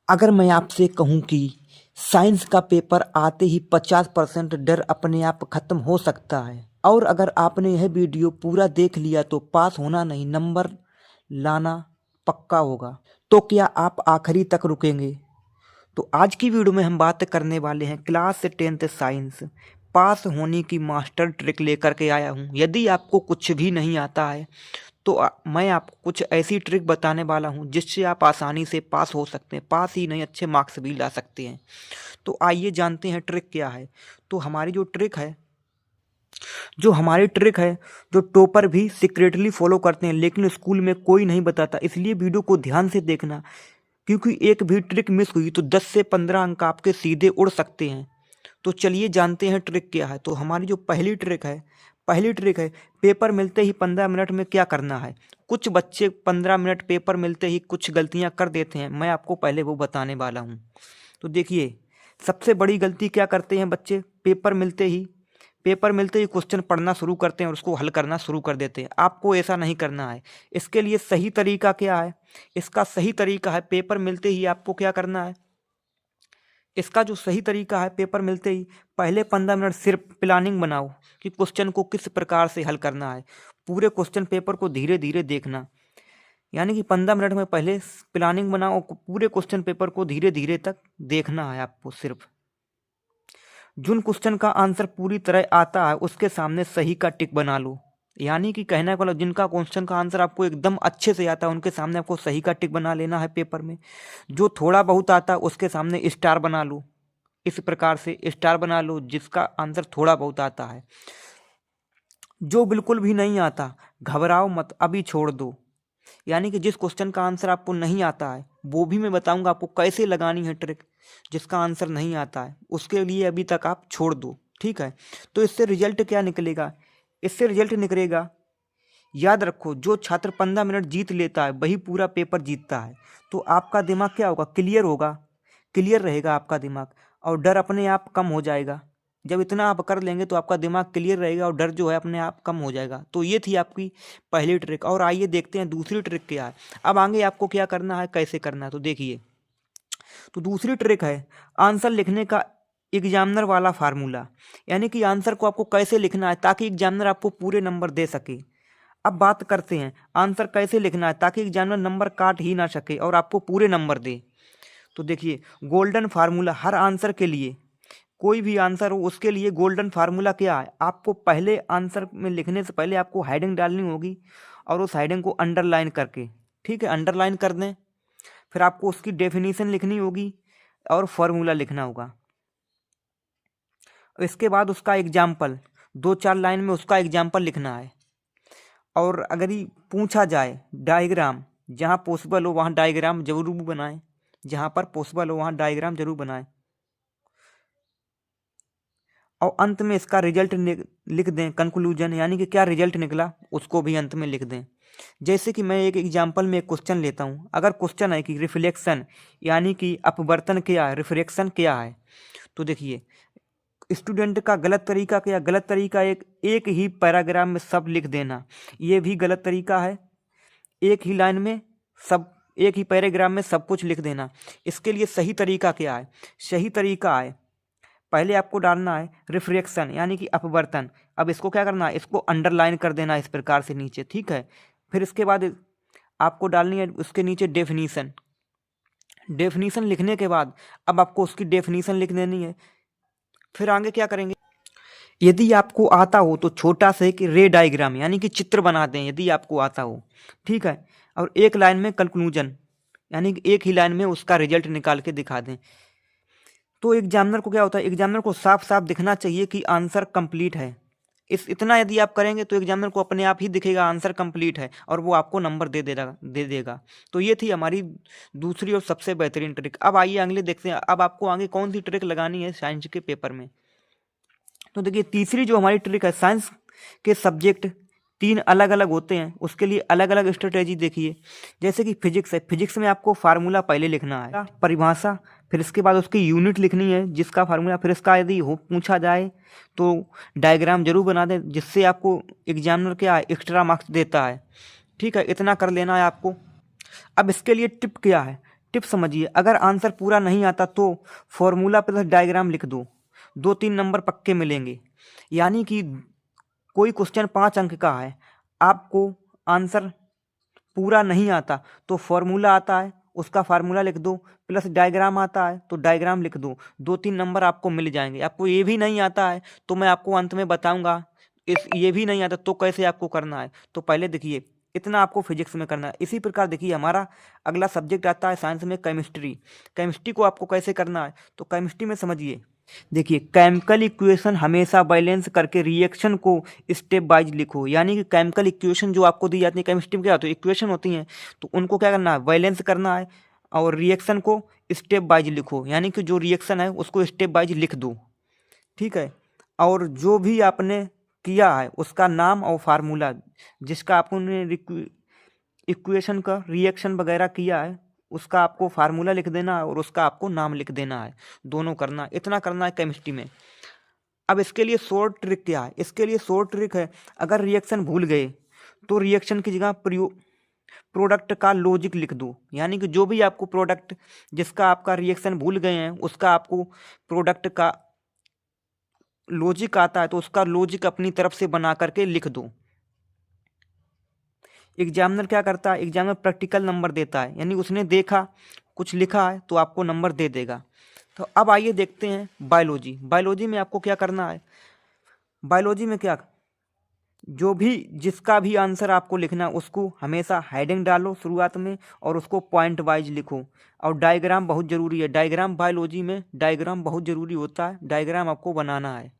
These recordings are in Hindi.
अगर मैं आपसे कहूं कि साइंस का पेपर आते ही 50% डर अपने आप खत्म हो सकता है, और अगर आपने यह वीडियो पूरा देख लिया तो पास होना नहीं, नंबर लाना पक्का होगा, तो क्या आप आखिरी तक रुकेंगे? तो आज की वीडियो में हम बात करने वाले हैं क्लास 10th साइंस पास होने की मास्टर ट्रिक लेकर के आया हूँ। यदि आपको कुछ भी नहीं आता है तो मैं आपको कुछ ऐसी ट्रिक बताने वाला हूं जिससे आप आसानी से पास हो सकते हैं, पास ही नहीं अच्छे मार्क्स भी ला सकते हैं। तो आइए जानते हैं ट्रिक क्या है। तो हमारी जो ट्रिक है जो टॉपर भी सीक्रेटली फॉलो करते हैं, लेकिन स्कूल में कोई नहीं बताता, इसलिए वीडियो को ध्यान से देखना, क्योंकि एक भी ट्रिक मिस हुई तो 10 से 15 अंक आपके सीधे उड़ सकते हैं। तो चलिए जानते हैं ट्रिक क्या है। तो हमारी जो पहली ट्रिक है पेपर मिलते ही 15 मिनट में क्या करना है। कुछ बच्चे 15 मिनट पेपर मिलते ही कुछ गलतियां कर देते हैं, मैं आपको पहले वो बताने वाला हूँ। तो देखिए, सबसे बड़ी गलती क्या करते हैं बच्चे, पेपर मिलते ही क्वेश्चन पढ़ना शुरू करते हैं और उसको हल करना शुरू कर देते हैं। आपको ऐसा नहीं करना है। इसके लिए सही तरीका क्या है? इसका सही तरीका है, पेपर मिलते ही आपको क्या करना है, इसका जो सही तरीका है, पेपर मिलते ही पहले 15 मिनट सिर्फ प्लानिंग बनाओ कि क्वेश्चन को किस प्रकार से हल करना है। पूरे क्वेश्चन पेपर को धीरे धीरे देखना, यानी कि 15 मिनट में पहले प्लानिंग बनाओ, पूरे क्वेश्चन पेपर को धीरे धीरे तक देखना है आपको। सिर्फ जिन क्वेश्चन का आंसर पूरी तरह आता है उसके सामने सही का टिक बना लो, यानी कि कहने वाला जिनका क्वेश्चन का आंसर आपको एकदम अच्छे से आता है उनके सामने आपको सही का टिक बना लेना है पेपर में। जो थोड़ा बहुत आता है उसके सामने स्टार बना लो, इस प्रकार से स्टार बना लो जिसका आंसर थोड़ा बहुत आता है। जो बिल्कुल भी नहीं आता घबराओ मत, अभी छोड़ दो। यानी कि जिस क्वेश्चन का आंसर आपको नहीं आता है वो भी मैं बताऊंगा आपको कैसे लगानी है ट्रिक। जिसका आंसर नहीं आता है उसके लिए अभी तक आप छोड़ दो, ठीक है। तो इससे रिजल्ट क्या निकलेगा? इससे रिजल्ट निकलेगा, याद रखो, जो छात्र 15 मिनट जीत लेता है वही पूरा पेपर जीतता है। तो आपका दिमाग क्या होगा, क्लियर होगा, क्लियर रहेगा आपका दिमाग, और डर अपने आप कम हो जाएगा। जब इतना आप कर लेंगे तो आपका दिमाग क्लियर रहेगा और डर जो है अपने आप कम हो जाएगा। तो ये थी आपकी पहली ट्रिक, और आइए देखते हैं दूसरी ट्रिक क्या है। अब आगे आपको क्या करना है, कैसे करना है, तो देखिए। तो दूसरी ट्रिक है आंसर लिखने का एग्जामिनर वाला फार्मूला, यानी कि आंसर को आपको कैसे लिखना है ताकि एग्जामिनर आपको पूरे नंबर दे सके। अब बात करते हैं आंसर कैसे लिखना है ताकि एग्जामिनर नंबर काट ही ना सके और आपको पूरे नंबर दे। तो देखिए, गोल्डन फार्मूला हर आंसर के लिए, कोई भी आंसर हो उसके लिए गोल्डन फार्मूला क्या है, आपको पहले आंसर में लिखने से पहले आपको हेडिंग डालनी होगी और उस हेडिंग को अंडरलाइन करके, ठीक है, अंडरलाइन कर दें। फिर आपको उसकी डेफिनेशन लिखनी होगी और फार्मूला लिखना होगा। इसके बाद उसका एग्जाम्पल, 2-4 लाइन में उसका एग्जाम्पल लिखना है। और अगर ही पूछा जाए डायग्राम, जहाँ पॉसिबल हो वहाँ डायग्राम जरूर बनाएं, जहाँ पर पॉसिबल हो वहाँ डायग्राम जरूर बनाएं। और अंत में इसका रिजल्ट लिख दें, कंक्लूजन, यानी कि क्या रिजल्ट निकला उसको भी अंत में लिख दें। जैसे कि मैं एक एग्जांपल में एक क्वेश्चन लेता हूँ। अगर क्वेश्चन है कि रिफ्लेक्शन यानी कि अपवर्तन क्या है, रिफ्रैक्शन क्या है, तो देखिए, स्टूडेंट का गलत तरीका क्या, गलत तरीका एक ही पैराग्राफ में सब लिख देना, ये भी गलत तरीका है। एक ही लाइन में सब, एक ही पैराग्राफ में सब कुछ लिख देना। इसके लिए सही तरीका क्या है? सही तरीका है, पहले आपको डालना है रिफ्रैक्शन यानी कि अपवर्तन। अब इसको क्या करना है, इसको अंडरलाइन कर देना इस प्रकार से नीचे, ठीक है। फिर इसके बाद आपको डालनी है उसके नीचे डेफिनीशन। डेफिनीशन लिखने के बाद अब आपको उसकी डेफिनीशन लिख देनी है। फिर आगे क्या करेंगे, यदि आपको आता हो तो छोटा सा एक रे डायग्राम यानी कि चित्र बना दें, यदि आपको आता हो, ठीक है। और एक लाइन में कंक्लूजन, यानी कि एक ही लाइन में उसका रिजल्ट निकाल के दिखा दें। तो एग्जामिनर को क्या होता है, एग्जामिनर को साफ साफ दिखना चाहिए कि आंसर कंप्लीट है। इतना यदि आप करेंगे तो एग्जामिनर को अपने आप ही दिखेगा आंसर कंप्लीट है और वो आपको नंबर दे देगा। तो ये थी हमारी दूसरी और सबसे बेहतरीन ट्रिक। अब आइए अगले देखते हैं, अब आपको आगे कौन सी ट्रिक लगानी है साइंस के पेपर में। तो देखिए, तीसरी जो हमारी ट्रिक है, साइंस के सब्जेक्ट 3 अलग अलग होते हैं, उसके लिए अलग अलग स्ट्रेटेजी देखिए। जैसे कि फिजिक्स है, फिजिक्स में आपको फार्मूला पहले लिखना है, परिभाषा, फिर इसके बाद उसकी यूनिट लिखनी है जिसका फार्मूला, फिर इसका यदि हो पूछा जाए तो डायग्राम जरूर बना दें, जिससे आपको एग्जामिनर क्या है एक्स्ट्रा मार्क्स देता है, ठीक है। इतना कर लेना है आपको। अब इसके लिए टिप क्या है, टिप्स समझिए, अगर आंसर पूरा नहीं आता तो फॉर्मूला प्लस डायग्राम लिख दो, 2-3 नंबर पक्के मिलेंगे। यानी कि कोई क्वेश्चन 5 अंक का है, आपको आंसर पूरा नहीं आता तो फॉर्मूला आता है, उसका फार्मूला लिख दो, प्लस डायग्राम आता है तो डायग्राम लिख दो, 2-3 नंबर आपको मिल जाएंगे। आपको ये भी नहीं आता है तो मैं आपको अंत में बताऊंगा, ये भी नहीं आता तो कैसे आपको करना है। तो पहले देखिए, इतना आपको फिजिक्स में करना है। इसी प्रकार देखिए, हमारा अगला सब्जेक्ट आता है साइंस में केमिस्ट्री। केमिस्ट्री को आपको कैसे करना है, तो केमिस्ट्री में समझिए, देखिए केमिकल इक्वेशन हमेशा बैलेंस करके रिएक्शन को स्टेप वाइज लिखो। यानी कि केमिकल इक्वेशन जो आपको दी जाती है केमिस्ट्री में, क्या होती है, इक्वेशन होती हैं, तो उनको क्या करना है, बैलेंस करना है और रिएक्शन को स्टेप वाइज लिखो। यानी कि जो रिएक्शन है उसको स्टेप वाइज लिख दो, ठीक है। और जो भी आपने किया है उसका नाम और फार्मूला, जिसका आपने इक्वेशन का रिएक्शन वगैरह किया है उसका आपको फार्मूला लिख देना है और उसका आपको नाम लिख देना है, दोनों करना, इतना करना है केमिस्ट्री में। अब इसके लिए शॉर्ट ट्रिक क्या है, इसके लिए शॉर्ट ट्रिक है, अगर रिएक्शन भूल गए तो रिएक्शन की जगह प्रोडक्ट का लॉजिक लिख दो। यानी कि जो भी आपको प्रोडक्ट जिसका आपका रिएक्शन भूल गए हैं उसका आपको प्रोडक्ट का लॉजिक आता है तो उसका लॉजिक अपनी तरफ से बना करके लिख दो। एग्जामिनर क्या करता है, एग्जामिनर प्रैक्टिकल नंबर देता है, यानी उसने देखा कुछ लिखा है तो आपको नंबर दे देगा। तो अब आइए देखते हैं बायोलॉजी। बायोलॉजी में आपको क्या करना है, बायोलॉजी में क्या, जो भी जिसका भी आंसर आपको लिखना है उसको हमेशा हेडिंग डालो शुरुआत में और उसको पॉइंट वाइज लिखो। और डायग्राम बहुत ज़रूरी है, डायग्राम बायोलॉजी में डायग्राम बहुत ज़रूरी होता है, डायग्राम आपको बनाना है,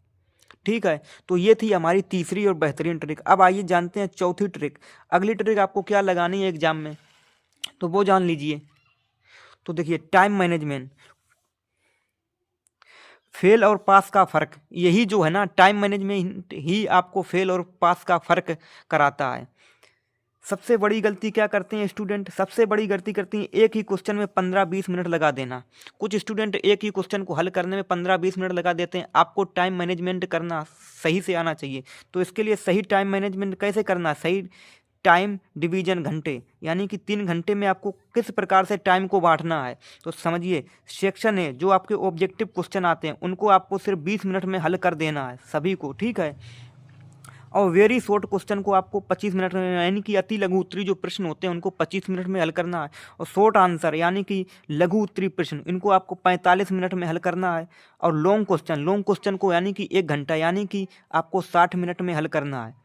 ठीक है। तो ये थी हमारी तीसरी और बेहतरीन ट्रिक। अब आइए जानते हैं चौथी ट्रिक। अगली ट्रिक आपको क्या लगानी है एग्जाम में, तो वो जान लीजिए। तो देखिए, टाइम मैनेजमेंट, फेल और पास का फ़र्क, यही जो है ना, टाइम मैनेजमेंट ही आपको फेल और पास का फ़र्क कराता है। सबसे बड़ी गलती क्या करते हैं स्टूडेंट, सबसे बड़ी गलती करती हैं एक ही क्वेश्चन में 15-20 मिनट लगा देना। कुछ स्टूडेंट एक ही क्वेश्चन को हल करने में 15-20 मिनट लगा देते हैं। आपको टाइम मैनेजमेंट करना सही से आना चाहिए। तो इसके लिए सही टाइम मैनेजमेंट कैसे करना, सही टाइम डिवीजन घंटे, यानी कि 3 घंटे में आपको किस प्रकार से टाइम को बांटना है। तो समझिए, सेक्शन है जो आपके ऑब्जेक्टिव क्वेश्चन आते हैं उनको आपको सिर्फ 20 मिनट में हल कर देना है सभी को, ठीक है। और वेरी शॉर्ट क्वेश्चन को आपको 25 मिनट में, यानी कि अति लघु उत्तरी जो प्रश्न होते हैं उनको 25 मिनट में हल करना है। और शॉर्ट आंसर यानी कि लघु उत्तरी प्रश्न, इनको आपको 45 मिनट में हल करना है। और लॉन्ग क्वेश्चन को यानी कि 1 घंटा, यानी कि आपको 60 मिनट में हल करना है।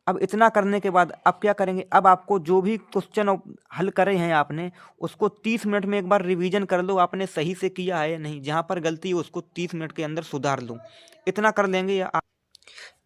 अब इतना करने के बाद अब क्या करेंगे, अब आपको जो भी क्वेश्चन हल करे हैं आपने उसको 30 मिनट में एक बार रिवीजन कर लो, आपने सही से किया है या नहीं, जहाँ पर गलती है उसको 30 मिनट के अंदर सुधार लो। इतना कर लेंगे या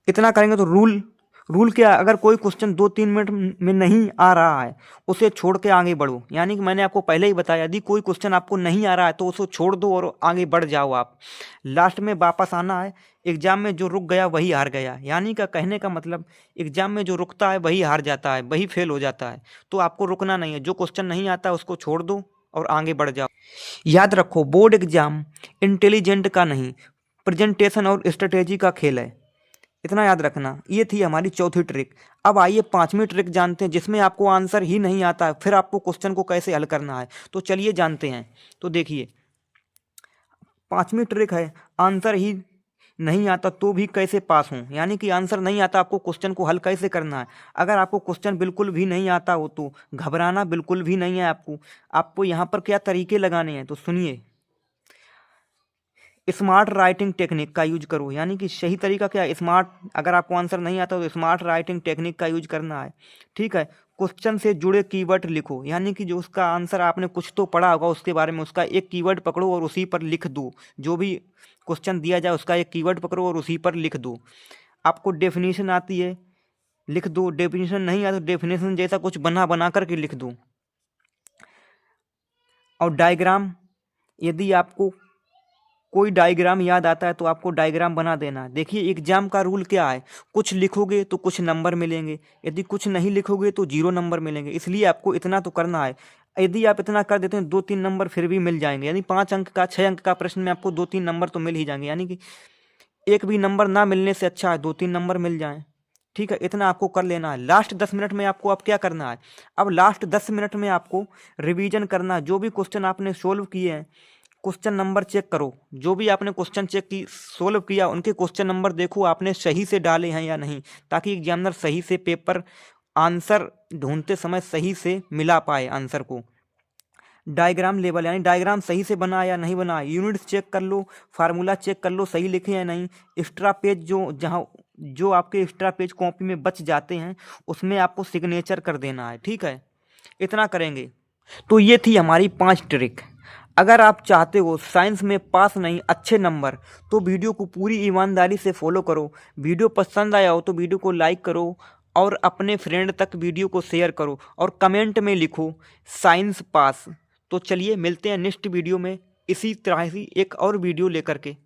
इतना करेंगे तो रूल क्या है, अगर कोई क्वेश्चन 2-3 मिनट में नहीं आ रहा है उसे छोड़ के आगे बढ़ो। यानी कि मैंने आपको पहले ही बताया, यदि कोई क्वेश्चन आपको नहीं आ रहा है तो उसको छोड़ दो और आगे बढ़ जाओ आप। लास्ट में वापस आना है। एग्जाम में जो रुक गया वही हार गया, यानी का कहने का मतलब एग्जाम में जो रुकता है वही हार जाता है, वही फेल हो जाता है। तो आपको रुकना नहीं है, जो क्वेश्चन नहीं आता उसको छोड़ दो और आगे बढ़ जाओ। याद रखो, बोर्ड एग्जाम इंटेलिजेंट का नहीं, प्रेजेंटेशन और स्ट्रेटेजी का खेल है, इतना याद रखना। ये थी हमारी चौथी ट्रिक। अब आइए 5वीं ट्रिक जानते हैं, जिसमें आपको आंसर ही नहीं आता है फिर आपको क्वेश्चन को कैसे हल करना है। तो चलिए जानते हैं। तो देखिए, 5वीं ट्रिक है, आंसर ही नहीं आता तो भी कैसे पास हों। यानी कि आंसर नहीं आता, आपको क्वेश्चन को हल कैसे करना है। अगर आपको क्वेश्चन बिल्कुल भी नहीं आता हो तो घबराना बिल्कुल भी नहीं है आपको यहाँ पर क्या तरीके लगाने हैं तो सुनिए। स्मार्ट राइटिंग टेक्निक का यूज करो, यानी कि सही तरीका क्या है, स्मार्ट, अगर आपको आंसर नहीं आता तो स्मार्ट राइटिंग टेक्निक का यूज करना है, ठीक है। क्वेश्चन से जुड़े कीवर्ड लिखो, यानी कि जो उसका आंसर आपने कुछ तो पढ़ा होगा उसके बारे में, उसका एक कीवर्ड पकड़ो और उसी पर लिख दो। जो भी क्वेश्चन दिया जाए उसका एक कीवर्ड पकड़ो और उसी पर लिख दो। आपको डेफिनेशन आती है लिख दो, डेफिनेशन नहीं आता तो डेफिनेशन जैसा कुछ बना बना करके लिख दो। और डायग्राम, यदि आपको कोई डायग्राम याद आता है तो आपको डायग्राम बना देना। देखिए, एग्जाम का रूल क्या है, कुछ लिखोगे तो कुछ नंबर मिलेंगे, यदि कुछ नहीं लिखोगे तो 0 नंबर मिलेंगे। इसलिए आपको इतना तो करना है। यदि आप इतना कर देते हैं 2-3 नंबर फिर भी मिल जाएंगे, यानी 5 अंक का 6 अंक का प्रश्न में आपको 2-3 नंबर तो मिल ही जाएंगे। यानी कि एक भी नंबर ना मिलने से अच्छा है 2-3 नंबर मिल जाएं। ठीक है, इतना आपको कर लेना है। लास्ट 10 मिनट में आपको अब क्या करना है, अब लास्ट 10 मिनट में आपको रिवीजन करना है। जो भी क्वेश्चन आपने सोल्व किए हैं, क्वेश्चन नंबर चेक करो। जो भी आपने क्वेश्चन चेक की सोल्व किया, उनके क्वेश्चन नंबर देखो आपने सही से डाले हैं या नहीं, ताकि एग्जामिनर सही से पेपर आंसर ढूंढते समय सही से मिला पाए आंसर को। डायग्राम लेवल यानी डायग्राम सही से बना या नहीं बना, यूनिट्स चेक कर लो, फार्मूला चेक कर लो सही लिखे या नहीं। एक्स्ट्रा पेज जो आपके एक्स्ट्रा पेज कॉपी में बच जाते हैं, उसमें आपको सिग्नेचर कर देना है। ठीक है, इतना करेंगे। तो ये थी हमारी 5 ट्रिक। अगर आप चाहते हो साइंस में पास नहीं अच्छे नंबर, तो वीडियो को पूरी ईमानदारी से फॉलो करो। वीडियो पसंद आया हो तो वीडियो को लाइक करो और अपने फ्रेंड तक वीडियो को शेयर करो और कमेंट में लिखो साइंस पास। तो चलिए मिलते हैं नेक्स्ट वीडियो में इसी तरह ही एक और वीडियो लेकर के।